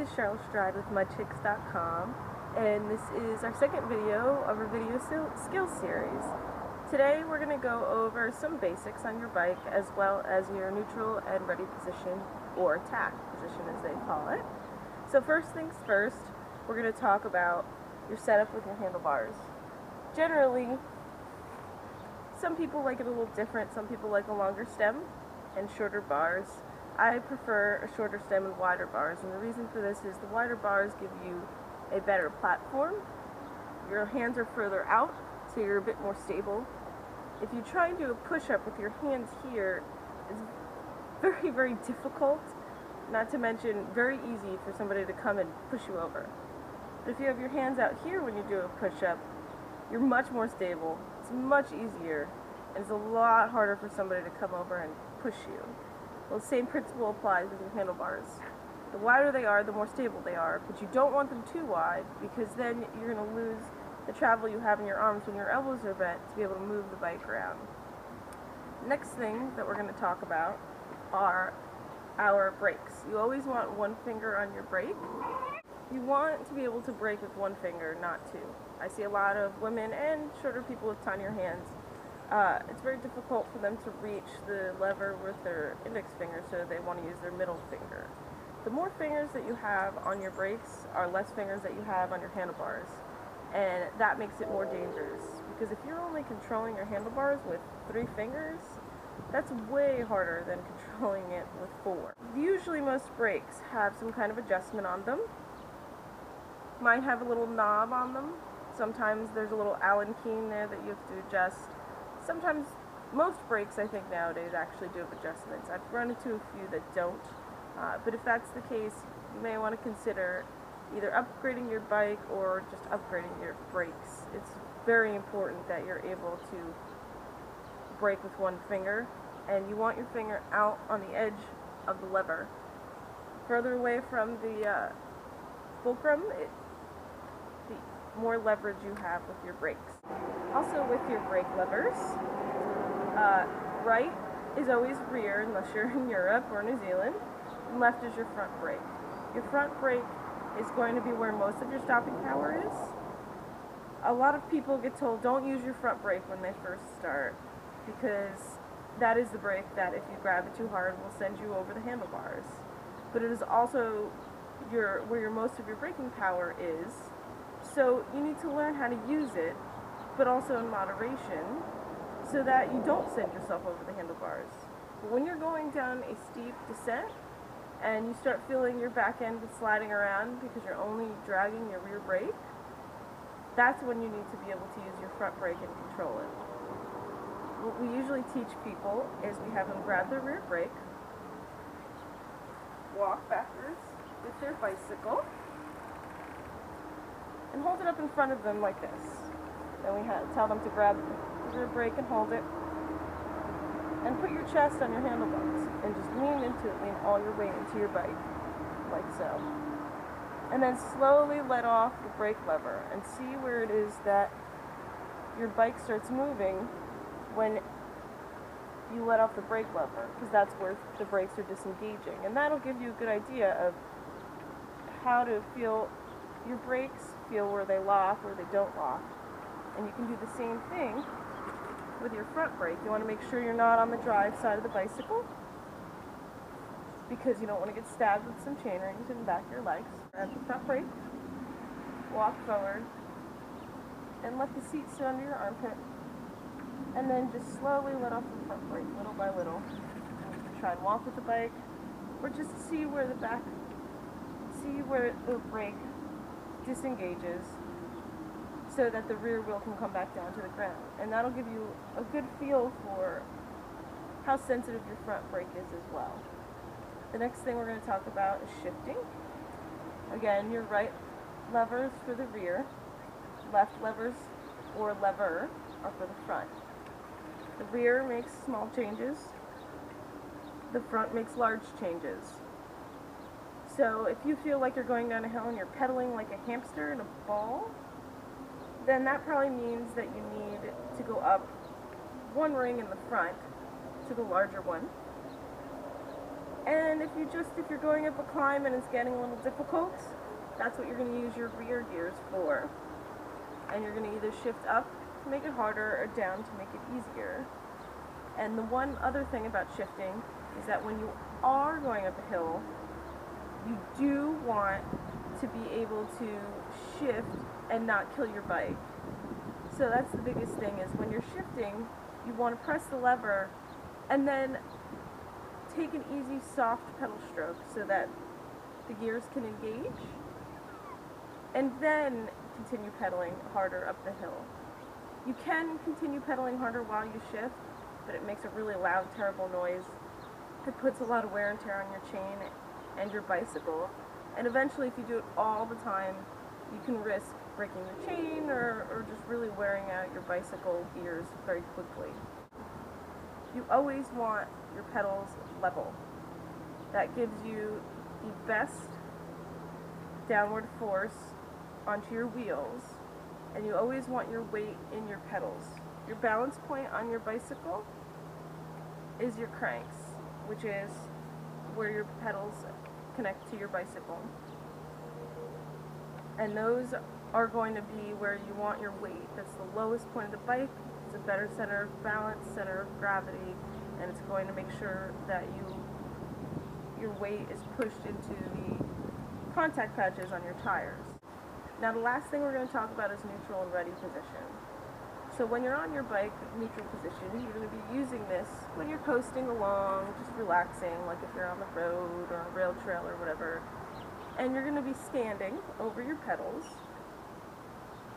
is Cheryl Stride with MudChicks.com, and this is our second video of our video skills series. Today we're going to go over some basics on your bike as well as your neutral and ready position, or tack position as they call it. So first things first, we're going to talk about your setup with your handlebars. Generally, some people like it a little different. Some people like a longer stem and shorter bars. I prefer a shorter stem and wider bars, and the reason for this is the wider bars give you a better platform. Your hands are further out, so you're a bit more stable. If you try and do a push-up with your hands here, it's very, very difficult, not to mention very easy for somebody to come and push you over. But if you have your hands out here when you do a push-up, you're much more stable, it's much easier, and it's a lot harder for somebody to come over and push you. Well, the same principle applies with your handlebars. The wider they are, the more stable they are, but you don't want them too wide, because then you're going to lose the travel you have in your arms when your elbows are bent to be able to move the bike around. Next thing that we're going to talk about are our brakes. You always want one finger on your brake. You want to be able to brake with one finger, not two. I see a lot of women and shorter people with tinier hands. It's very difficult for them to reach the lever with their index finger, so they want to use their middle finger. The more fingers that you have on your brakes are less fingers that you have on your handlebars, and that makes it more dangerous, because if you're only controlling your handlebars with 3 fingers, that's way harder than controlling it with 4. Usually most brakes have some kind of adjustment on them. Mine have a little knob on them. Sometimes there's a little Allen key in there that you have to adjust. Sometimes, most brakes I think nowadays actually do have adjustments. I've run into a few that don't, but if that's the case, you may want to consider either upgrading your bike or just upgrading your brakes. It's very important that you're able to brake with one finger, and you want your finger out on the edge of the lever. Further away from the fulcrum, the more leverage you have with your brakes. Also with your brake levers, right is always rear unless you're in Europe or New Zealand, and left is your front brake. Your front brake is going to be where most of your stopping power is. A lot of people get told don't use your front brake when they first start, because that is the brake that if you grab it too hard will send you over the handlebars. But it is also where most of your braking power is, so you need to learn how to use it, but also in moderation, so that you don't send yourself over the handlebars. But when you're going down a steep descent and you start feeling your back end sliding around because you're only dragging your rear brake, that's when you need to be able to use your front brake and control it. What we usually teach people is we have them grab their rear brake, walk backwards with their bicycle, and hold it up in front of them like this. Then we tell them to grab the rear brake and hold it, and put your chest on your handlebars, and just lean into it, lean all your weight into your bike, like so. And then slowly let off the brake lever, and see where it is that your bike starts moving when you let off the brake lever, because that's where the brakes are disengaging. And that'll give you a good idea of how to feel your brakes, feel where they lock, where they don't lock. And you can do the same thing with your front brake. You want to make sure you're not on the drive side of the bicycle, because you don't want to get stabbed with some chain rings in the back of your legs. Grab the front brake, walk forward, and let the seat sit under your armpit, and then just slowly let off the front brake little by little. And you can try and walk with the bike, or just see where the brake disengages, so that the rear wheel can come back down to the ground. And that'll give you a good feel for how sensitive your front brake is as well. The next thing we're going to talk about is shifting. Again, your right levers for the rear, left levers or lever are for the front. The rear makes small changes, the front makes large changes. So if you feel like you're going down a hill and you're pedaling like a hamster in a ball, then that probably means that you need to go up one ring in the front to the larger one, And if you're going up a climb and it's getting a little difficult, that's what you're going to use your rear gears for. And you're going to either shift up to make it harder or down to make it easier. And the one other thing about shifting is that when you are going up a hill, you do want to be able to shift and not kill your bike. So that's the biggest thing, is when you're shifting, you want to press the lever and then take an easy, soft pedal stroke so that the gears can engage, and then continue pedaling harder up the hill. You can continue pedaling harder while you shift, but it makes a really loud, terrible noise. It puts a lot of wear and tear on your chain and your bicycle, and eventually if you do it all the time, you can risk breaking the chain or just really wearing out your bicycle gears very quickly. You always want your pedals level. That gives you the best downward force onto your wheels, and you always want your weight in your pedals. Your balance point on your bicycle is your cranks, which is where your pedals connect to your bicycle. And those are going to be where you want your weight. That's the lowest point of the bike. It's a better center of balance, center of gravity, and it's going to make sure that your weight is pushed into the contact patches on your tires. Now the last thing we're going to talk about is neutral and ready position. So when you're on your bike, neutral position, you're going to be using this when you're coasting along, just relaxing, like if you're on the road or on a rail trail or whatever. And you're going to be standing over your pedals.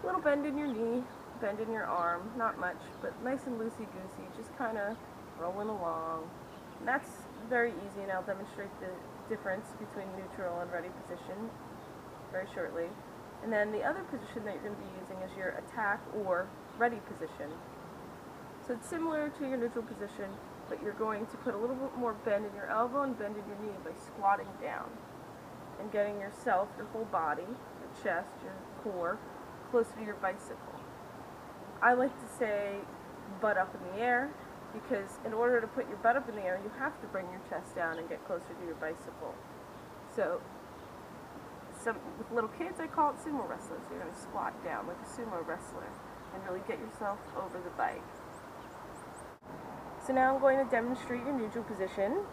A little bend in your knee, bend in your arm, not much, but nice and loosey-goosey, just kind of rolling along. And that's very easy, and I'll demonstrate the difference between neutral and ready position very shortly. And then the other position that you're going to be using is your attack or ready position. So it's similar to your neutral position, but you're going to put a little bit more bend in your elbow and bend in your knee by squatting down and getting yourself, your whole body, your chest, your core, closer to your bicycle. I like to say butt up in the air, because in order to put your butt up in the air, you have to bring your chest down and get closer to your bicycle. So with little kids, I call it sumo wrestlers. You're going to squat down like a sumo wrestler and really get yourself over the bike. So now I'm going to demonstrate your neutral position.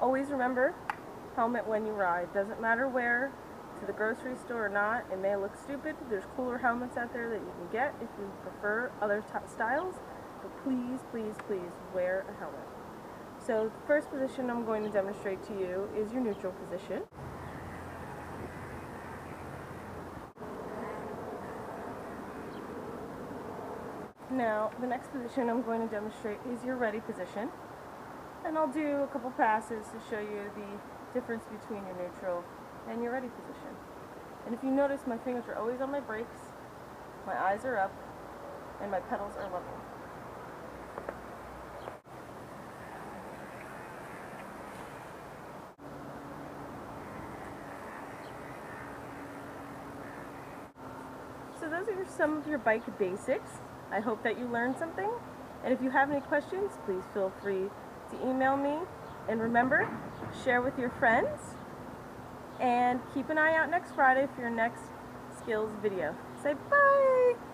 Always remember, helmet when you ride. Doesn't matter where, to the grocery store or not. It may look stupid. There's cooler helmets out there that you can get if you prefer other styles. But please, please, please wear a helmet. So the first position I'm going to demonstrate to you is your neutral position. Now, the next position I'm going to demonstrate is your ready position. And I'll do a couple passes to show you the difference between your neutral and your ready position. And if you notice, my fingers are always on my brakes, my eyes are up, and my pedals are level. So those are some of your bike basics. I hope that you learned something. And if you have any questions, please feel free to email me. And remember, share with your friends. And keep an eye out next Friday for your next skills video. Say bye!